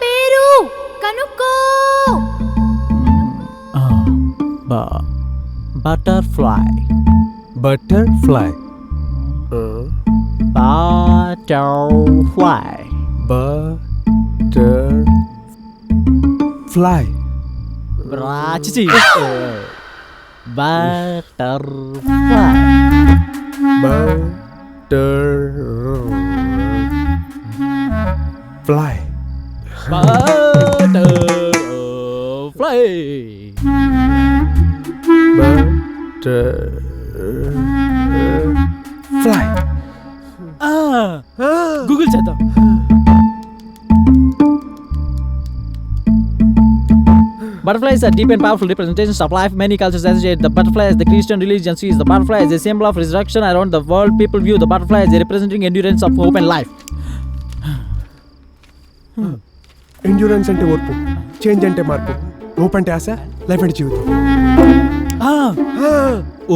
పేరు కనుక్కో. Butterfly. Butterfly. Butterfly. Butterfly. రాచిచి. Butterfly. Butterfly. Butterfly. Fly. Google చేద్దాం. Butterflies are deep and powerful representations of life. Many cultures associate the butterfly as the Christian religion sees the butterfly as a symbol of resurrection. Around the world, people view the butterfly as a representing endurance of hope and life. Endurance అంటే ఓర్పు, change అంటే మార్పు, hope అంటే ఆశ, life అంటే జీవితం.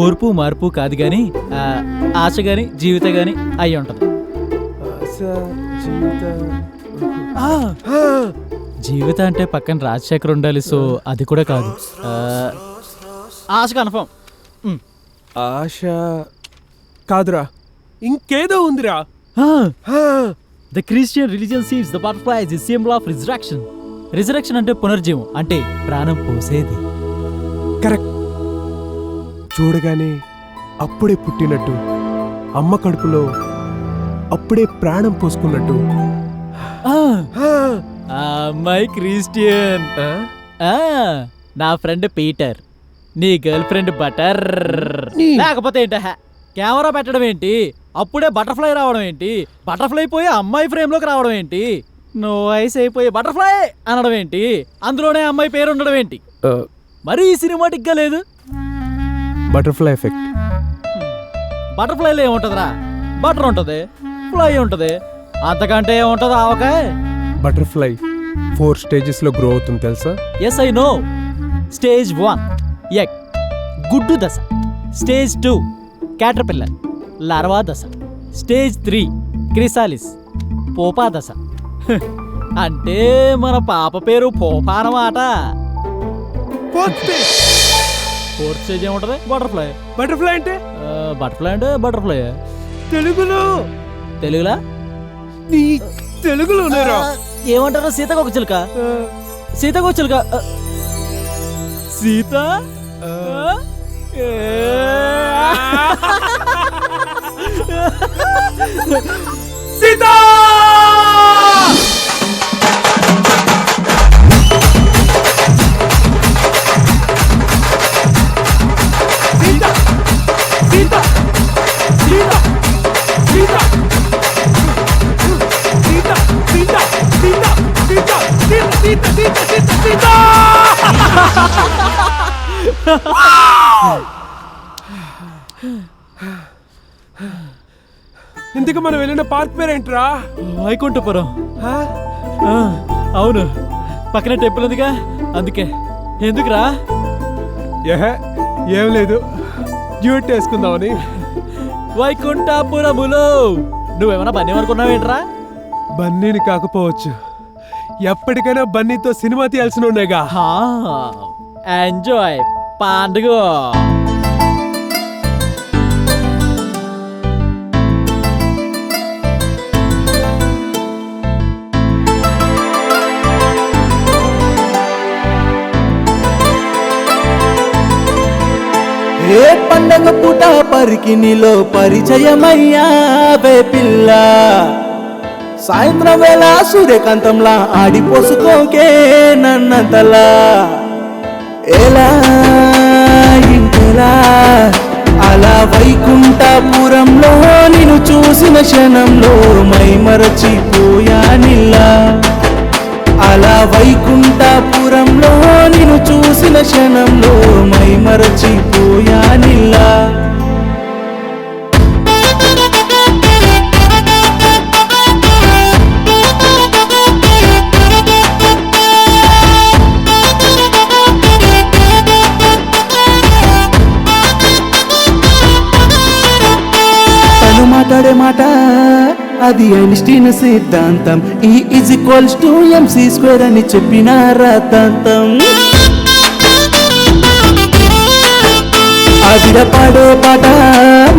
ఓర్పు మార్పు కాదు గాని ఆశ గాని జీవితం గాని అయి ఉంటది. జీవితం అంటే పక్కన రాజశేఖర్ ఉండాలి, సో అది కూడా కాదు. ఆశ కన్ఫర్మ్. ఆశ కాదురా, ఇంకేదో ఉందిరా. The Christian religion sees the butterfly as a symbol of resurrection. Resurrection అంటే పునర్జీవం, అంటే ప్రాణం పోసేది. కరెక్ట్. చూడగానే అప్పుడే పుట్టినట్టు, అమ్మ కడుపులో అప్పుడే ప్రాణం పోసుకున్నట్టు. My Christian. నా ఫ్రెండ్ పీటర్, నీ గర్ల్ ఫ్రెండ్ బటర్. లేకపోతే ఏంట కెమెరా పెట్టడం ఏంటి, అప్పుడే బటర్ఫ్లై రావడం ఏంటి, బటర్ఫ్లై పోయి అమ్మాయి ఫ్రేమ్లోకి రావడం ఏంటి, నో ఐస్ అయిపోయి బటర్ఫ్లై అనడం ఏంటి, అందులోనే అమ్మాయి పేరు ఉండడం ఏంటి, మరీ సినిమాటిక్గా లేదు. Butterfly effect. బటర్ఫ్లైలో ఏముంటుందిరా, బటర్ ఉంటుంది, ఫ్లై ఉంటుంది, అంతకంటే ఏముంటుంది ఆవకాయ. బటర్ఫ్లై 4 stages లో గ్రో అవుతుంది తెలుసా? Yes I know. Stage 1 egg, గుడ్డు దశ. స్టేజ్ 2 క్యాటర్పిల్లర్, లార్వా దశ. స్టేజ్ 3 క్రిసాలిస్, పోపా దశ. అంటే మన పాప పేరు పోపా అన్నమాట. ఫోర్త్ స్టేజ్ ఏముంటది? బటర్ఫ్లై. బటర్ఫ్లై అంటే బటర్ఫ్లై తెలుగులో తెలుగులోనేరా. ఏమంటారు? సీతకొక చిలుక. సీత సీతా. ఇందుకు మనం వెళ్ళిన పార్క్ పేరేంట్రా? వైకుంఠపురం. అవును, పక్కనే టెంపుల్ ఉందిగా, అందుకే. ఎందుకురా? ఏం లేదు, డ్యూట్ వేసుకుందామని. వైకుంఠపురములో నువ్వేమన్నా బన్నీ అనుకున్నావేంట్రా? బన్నీని కాకపోవచ్చు, ఎప్పటికైనా బన్నీతో సినిమా తీయాల్సిన ఉండేగా. ఎంజాయ్ పండుగ. ఏ పండగ పూట పరికినిలో పరిచయమయ్యావే పిల్ల, సాయంత్రం వేళ సూర్యకాంతంలా ఆడిపోసుకోకే నన్నంతలా. ఎలా ఇంతలా అలా వైకుంఠపురంలో నిన్ను చూసిన క్షణంలో మైమరచిపోయానిలా. అలా వైకుంఠపురంలో నిన్ను చూసిన క్షణంలో మైమరచిపోయానిలా. తను మాట్లాడే మాట అది ఐన్స్టీన్ సిద్ధాంతం E=mc² అని చెప్పిన రాతాంతం ఆవిడ పాడే పాట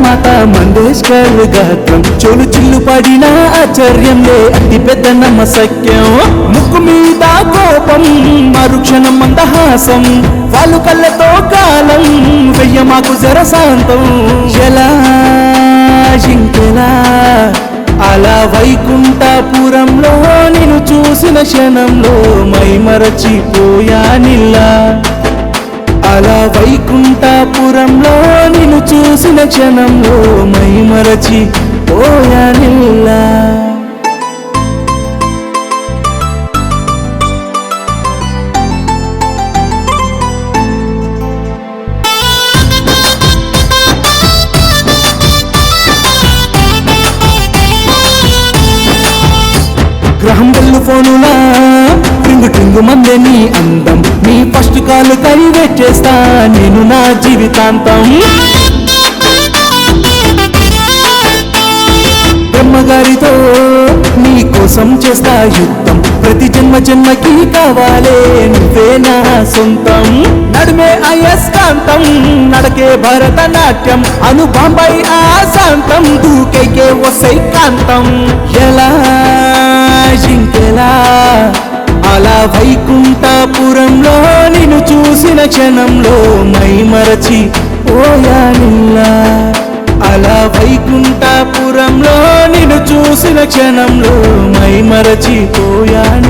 మాతా మంగేష్కర్ గాత్రం చోలు చిల్లు పడిన ఆశ్చర్యంలే అతి పెద్ద నమ్మసక్యం ముక్కు మీద కోపం మరుక్షణం మందహాసం వాళ్ళు కళ్ళతో కాలం వెయ్య మాకు జరశాంతం ఎలా ఇంకెలా అలా వైకుంఠపురంలో నిన్ను చూసిన క్షణంలో మై మరచిపోయానిల్లా అలా వైకుంఠపురంలో నిన్ను చూసిన క్షణంలో మై మరచిపోయానిల్లా గ్రహం బెల్లు ఫోనులా ట్రింగు ట్రింగు మందే నీ అందం నీ ఫస్ట్ కాలు కైవేట్ చేస్తా నేను నా జీవితాంతం బ్రహ్మగారితో నీ కోసం చేస్తా యుద్ధం ప్రతి జన్మకి కావాలే నువ్వే నా సొంతం నడుమే అయస్కాంతం నడకే భరతనాట్యం అను బాంబై ఆశాంతం దూకేకే వసై కాంతం ఎలా ఇంకెలా అలా వైకుంఠపురంలో నిన్ను చూసిన క్షణంలో మై మరచిపోయానిల్లా అలా వైకుంఠపురంలో నిన్ను చూసిన క్షణంలో మై మరచిపోయాను